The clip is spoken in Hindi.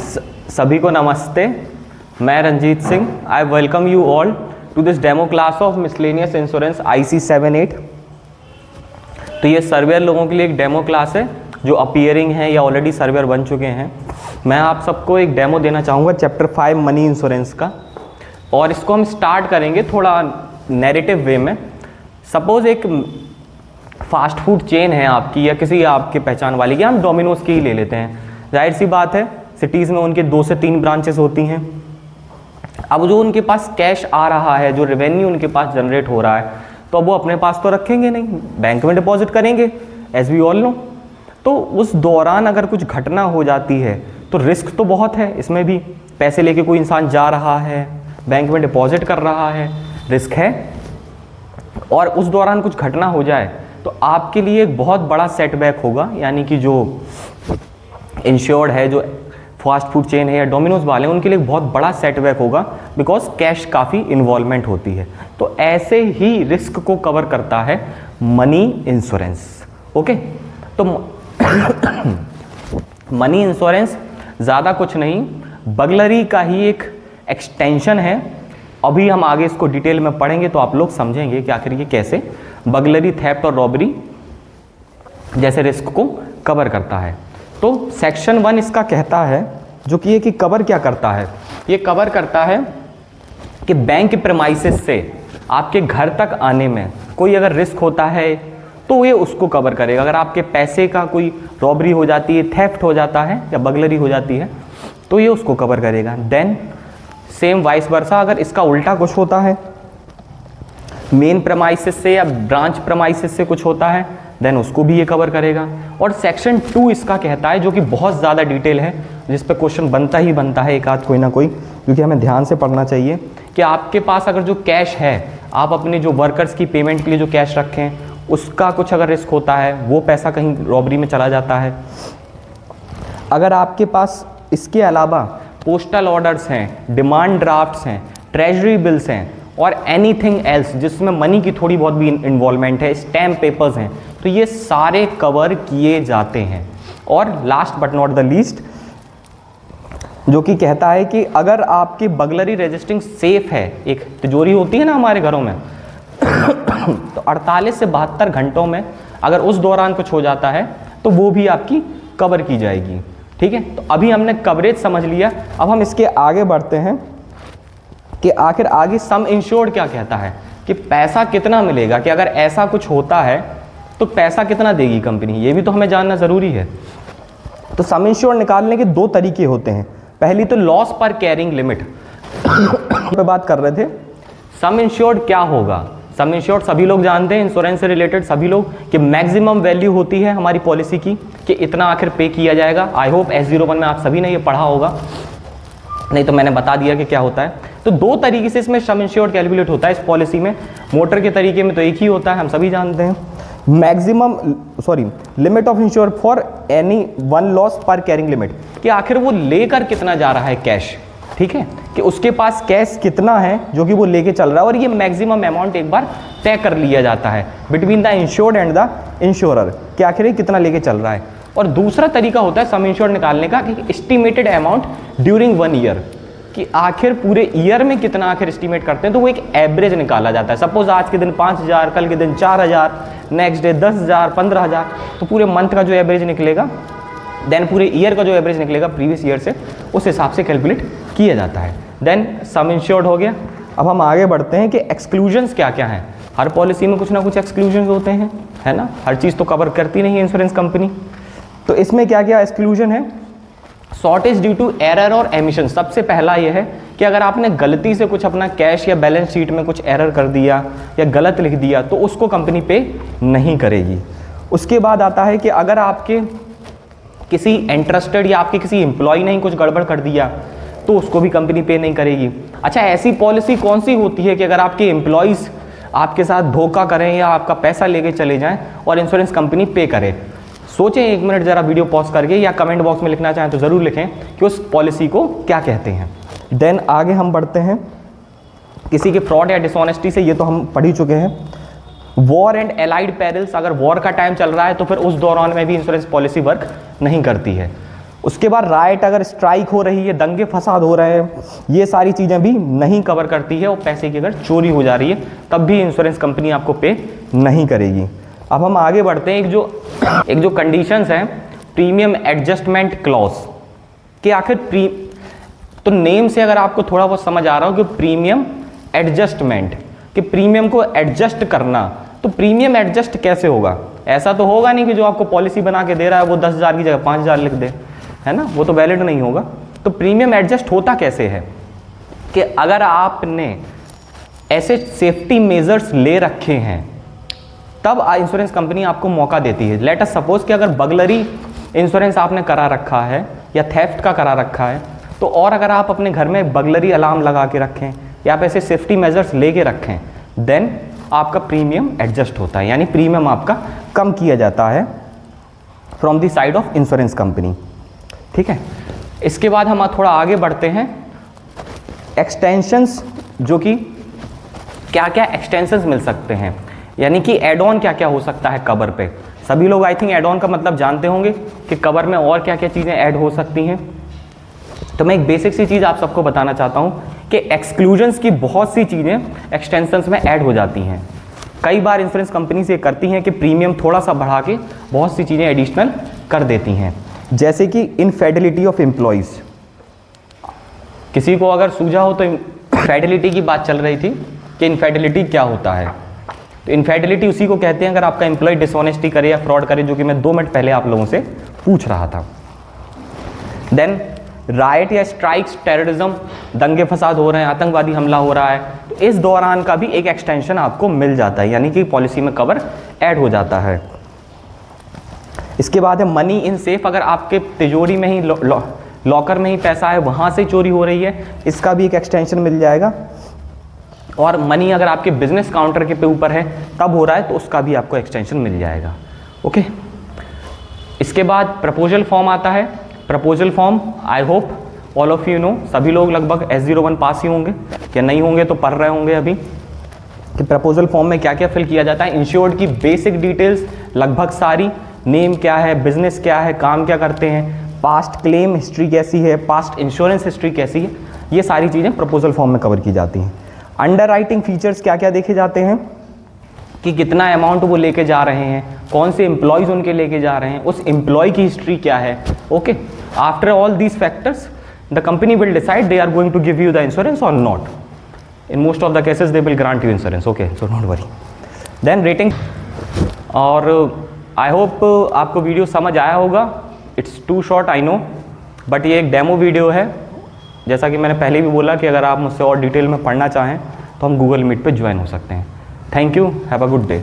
सभी को नमस्ते। मैं Ranjit Singh. I welcome you all to this demo class of miscellaneous insurance IC 78। तो ये सर्वेयर लोगों के लिए एक डेमो क्लास है जो अपीयरिंग है या ऑलरेडी सर्वेयर बन चुके हैं। मैं आप सबको एक डेमो देना चाहूँगा चैप्टर 5 मनी इंश्योरेंस का, और इसको हम स्टार्ट करेंगे थोड़ा नैरेटिव वे में। सपोज एक फास्ट फूड चेन है आपकी या किसी आपके पहचान वाली की, हम डोमिनोज की ही ले लेते हैं। जाहिर सी बात है सिटीज़ में उनके 2 से 3 ब्रांचेस होती हैं। अब जो उनके पास कैश आ रहा है, जो रेवेन्यू उनके पास जनरेट हो रहा है, तो अब वो अपने पास तो रखेंगे नहीं, बैंक में डिपॉजिट करेंगे एज वी ऑल नो। तो उस दौरान अगर कुछ घटना हो जाती है तो रिस्क तो बहुत है इसमें भी। पैसे लेके कोई इंसान जा रहा है, बैंक में डिपॉजिट कर रहा है, रिस्क है। और उस दौरान कुछ घटना हो जाए तो आपके लिए एक बहुत बड़ा सेटबैक होगा, यानी कि जो इंश्योर्ड है, जो फास्ट फूड चेन है या डोमिनोज वाले हैं, उनके लिए एक बहुत बड़ा सेटबैक होगा, बिकॉज कैश काफ़ी इन्वॉल्वमेंट होती है। तो ऐसे ही रिस्क को कवर करता है मनी इंश्योरेंस। ओके, तो मनी इंश्योरेंस ज़्यादा कुछ नहीं, बगलरी का ही एक एक्सटेंशन है। अभी हम आगे इसको डिटेल में पढ़ेंगे तो आप लोग समझेंगे कि आखिर ये कैसे बगलरी, थेफ्ट और रॉबरी जैसे रिस्क को कवर करता है। तो सेक्शन 1 इसका कहता है, जो कि ये कि कवर क्या करता है, ये कवर करता है कि बैंक प्रेमाइसेस से आपके घर तक आने में कोई अगर रिस्क होता है तो ये उसको कवर करेगा। अगर आपके पैसे का कोई रॉबरी हो जाती है, थेफ्ट हो जाता है या बगलरी हो जाती है, तो ये उसको कवर करेगा। देन सेम वाइस वर्सा, अगर इसका उल्टा कुछ होता है, मेन प्रेमाइसेस से या ब्रांच प्रेमाइसेस से कुछ होता है, देन उसको भी ये कवर करेगा। और सेक्शन 2 इसका कहता है, जो कि बहुत ज़्यादा डिटेल है, जिस पे क्वेश्चन बनता ही बनता है एक आध कोई ना कोई, क्योंकि हमें ध्यान से पढ़ना चाहिए कि आपके पास अगर जो कैश है, आप अपने जो वर्कर्स की पेमेंट के लिए जो कैश रखें, उसका कुछ अगर रिस्क होता है, वो पैसा कहीं रॉबरी में चला जाता है। अगर आपके पास इसके अलावा पोस्टल ऑर्डर्स हैं, डिमांड ड्राफ्ट्स हैं, ट्रेजरी बिल्स हैं और एनीथिंग एल्स जिसमें मनी की थोड़ी बहुत भी इन्वॉल्वमेंट है, स्टैम्प पेपर्स हैं, तो ये सारे कवर किए जाते हैं। और last but not the least, जो कि कहता है कि अगर आपकी बगलरी रजिस्टरिंग सेफ है, एक तिजोरी होती है ना हमारे घरों में, तो 48 से 72 घंटों में अगर उस दौरान कुछ हो जाता है तो वो भी आपकी कवर की जाएगी। ठीक है, तो अभी हमने कवरेज समझ लिया। अब हम इसके आगे बढ़ते हैं कि आखिर आगे सम इंश्योर्ड क्या कहता है, कि पैसा कितना मिलेगा, कि अगर ऐसा कुछ होता है तो पैसा कितना देगी कंपनी, ये भी तो हमें जानना ज़रूरी है। तो सम इंश्योर्ड निकालने के 2 तरीके होते हैं। पहली तो लॉस पर कैरिंग लिमिट पे बात कर रहे थे। सम इंश्योर्ड क्या होगा? सम इंश्योर्ड सभी लोग जानते हैं, इंश्योरेंस से रिलेटेड सभी लोग, कि मैक्सिमम वैल्यू होती है हमारी पॉलिसी की, कि इतना आखिर पे किया जाएगा। आई होप S01 में आप सभी ने ये पढ़ा होगा, नहीं तो मैंने बता दिया कि क्या होता है। तो 2 तरीके से इसमें सम इंश्योर्ड कैलकुलेट होता है इस पॉलिसी में। मोटर के तरीके में तो एक ही होता है, हम सभी जानते हैं, limit of ensure for any one loss पर कैरिंग लिमिट, कि आखिर वो लेकर कितना जा रहा है कैश। ठीक है, कि उसके पास कैश कितना है जो कि वो लेके चल रहा है, और ये मैक्सिमम अमाउंट एक बार तय कर लिया जाता है between the insured and the insurer, कि आखिर ये कितना लेके चल रहा है। और दूसरा तरीका होता है सम इंश्योर्ड निकालने का, कि एस्टिमेटेड अमाउंट ड्यूरिंग 1 ईयर, कि आखिर पूरे ईयर में कितना आखिर एस्टिमेट करते हैं, तो वो एक एवरेज निकाला जाता है। सपोज आज के दिन 5000, कल के दिन 4000, नेक्स्ट डे 10,000, 15,000, तो पूरे मंथ का जो एवरेज निकलेगा, देन पूरे ईयर का जो एवरेज निकलेगा प्रीवियस ईयर से, उस हिसाब से कैलकुलेट किया जाता है। देन सम इंश्योर्ड हो गया। अब हम आगे बढ़ते हैं कि एक्सक्लूजन्स क्या क्या हैं। हर पॉलिसी में कुछ ना कुछ एक्सक्लूजन्स होते हैं, है ना, हर चीज़ तो कवर करती नहीं है इंश्योरेंस कंपनी। तो इसमें क्या क्या एक्सक्लूजन है? शॉर्टेज ड्यू टू एरर और एमिशन। सबसे पहला यह है कि अगर आपने गलती से कुछ अपना कैश या बैलेंस शीट में कुछ एरर कर दिया या गलत लिख दिया तो उसको कंपनी पे नहीं करेगी। उसके बाद आता है कि अगर आपके किसी इंटरेस्टेड या आपके किसी एम्प्लॉय ने कुछ गड़बड़ कर दिया तो उसको भी कंपनी पे नहीं करेगी। अच्छा, ऐसी पॉलिसी कौन सी होती है कि अगर आपके एम्प्लॉयज़ आपके साथ धोखा करें या आपका पैसा लेके चले जाएं और इंश्योरेंस कंपनी पे करे? सोचें 1 मिनट ज़रा वीडियो पॉज करके, या कमेंट बॉक्स में लिखना चाहें तो ज़रूर लिखें कि उस पॉलिसी को क्या कहते हैं। देन आगे हम बढ़ते हैं किसी के फ्रॉड या डिसऑनेस्टी से, ये तो हम पढ़ ही चुके हैं। वॉर एंड एलाइड पेरिल्स, अगर वॉर का टाइम चल रहा है तो फिर उस दौरान में भी इंश्योरेंस पॉलिसी वर्क नहीं करती है। उसके बाद राइट अगर स्ट्राइक हो रही है, दंगे फसाद हो रहे हैं, ये सारी चीज़ें भी नहीं कवर करती है। और पैसे की अगर चोरी हो जा रही है तब भी इंश्योरेंस कंपनी आपको पे नहीं करेगी। अब हम आगे बढ़ते हैं। एक जो कंडीशंस हैं प्रीमियम एडजस्टमेंट क्लॉज कि आखिर तो नेम से अगर आपको थोड़ा बहुत समझ आ रहा हो कि प्रीमियम एडजस्टमेंट, कि प्रीमियम को एडजस्ट करना, तो प्रीमियम एडजस्ट कैसे होगा? ऐसा तो होगा नहीं कि जो आपको पॉलिसी बना के दे रहा है वो 10,000 की जगह 5,000 लिख दे, है ना, वो तो वैलिड नहीं होगा। तो प्रीमियम एडजस्ट होता कैसे है कि अगर आपने ऐसे सेफ्टी मेजर्स ले रखे हैं तब इंश्योरेंस कंपनी आपको मौका देती है। लेट अस सपोज कि अगर बगलरी इंश्योरेंस आपने करा रखा है या थेफ्ट का करा रखा है, तो और अगर आप अपने घर में बगलरी अलार्म लगा के रखें या आप ऐसे सेफ्टी मेजर्स लेके रखें, देन आपका प्रीमियम एडजस्ट होता है, यानी प्रीमियम आपका कम किया जाता है from the side of insurance company. ठीक है, इसके बाद हम थोड़ा आगे बढ़ते हैं। एक्सटेंशंस, जो कि क्या क्या एक्सटेंशंस मिल सकते हैं, यानी कि एड ऑन क्या क्या हो सकता है कवर पे। सभी लोग आई थिंक एड ऑन का मतलब जानते होंगे कि कवर में और क्या क्या चीज़ें ऐड हो सकती हैं। तो मैं एक बेसिक सी चीज़ आप सबको बताना चाहता हूँ कि एक्सक्लूजन्स की बहुत सी चीज़ें एक्सटेंशंस में ऐड हो जाती हैं। कई बार इंश्योरेंस कंपनीज ये करती हैं कि प्रीमियम थोड़ा सा बढ़ा के बहुत सी चीज़ें एडिशनल कर देती हैं, जैसे कि इनफेडिलिटी ऑफ एम्प्लॉयज़। किसी को अगर सूझा हो तो इनफेडिलिटी की बात चल रही थी कि इनफेडिलिटी क्या होता है। तो इनफेडिलिटी उसी को कहते हैं अगर आपका एम्प्लॉय डिसऑनेस्टी करे या फ्रॉड करे, जो कि मैं 2 मिनट पहले आप लोगों से पूछ रहा था। देन राइट या स्ट्राइक्स, टेररिज्म, दंगे फसाद हो रहे हैं, आतंकवादी हमला हो रहा है, तो इस दौरान का भी एक एक्सटेंशन आपको मिल जाता है, यानी कि पॉलिसी में कवर ऐड हो जाता है। इसके बाद है मनी इन सेफ, अगर आपके तिजोरी में ही लॉकर में ही पैसा है, वहाँ से चोरी हो रही है, इसका भी एक एक्सटेंशन मिल जाएगा। और मनी अगर आपके बिजनेस काउंटर के पे ऊपर है तब हो रहा है, तो उसका भी आपको एक्सटेंशन मिल जाएगा। ओके, इसके बाद प्रपोजल फॉर्म आता है। Proposal form I hope all of you know, सभी लोग लगभग S01 पास ही होंगे, या नहीं होंगे तो पढ़ रहे होंगे अभी, कि प्रपोजल फॉर्म में क्या क्या फिल किया जाता है। इंश्योर्ड की बेसिक डिटेल्स लगभग सारी, नेम क्या है, बिजनेस क्या है, काम क्या करते हैं, पास्ट क्लेम हिस्ट्री कैसी है, पास्ट इंश्योरेंस हिस्ट्री कैसी है, ये सारी चीज़ें प्रपोजल फॉर्म में कवर की जाती हैं। अंडरराइटिंग फीचर्स क्या क्या देखे जाते हैं कि कितना अमाउंट वो लेके जा रहे हैं, कौन से एम्प्लॉयज़ उनके लेके जा रहे हैं, उस एम्प्लॉय की हिस्ट्री क्या है। Okay, after all these factors the company will decide they are going to give you the insurance और not. In most of the cases they will grant you insurance. Okay, so don't worry. Then rating, और आई होप आपको वीडियो समझ आया होगा। It's too short I know, but ये एक डेमो वीडियो है। जैसा कि मैंने पहले भी बोला कि अगर आप मुझसे और डिटेल में पढ़ना चाहें तो हम गूगल मीट पे ज्वाइन हो सकते हैं। Thank you, have a good day.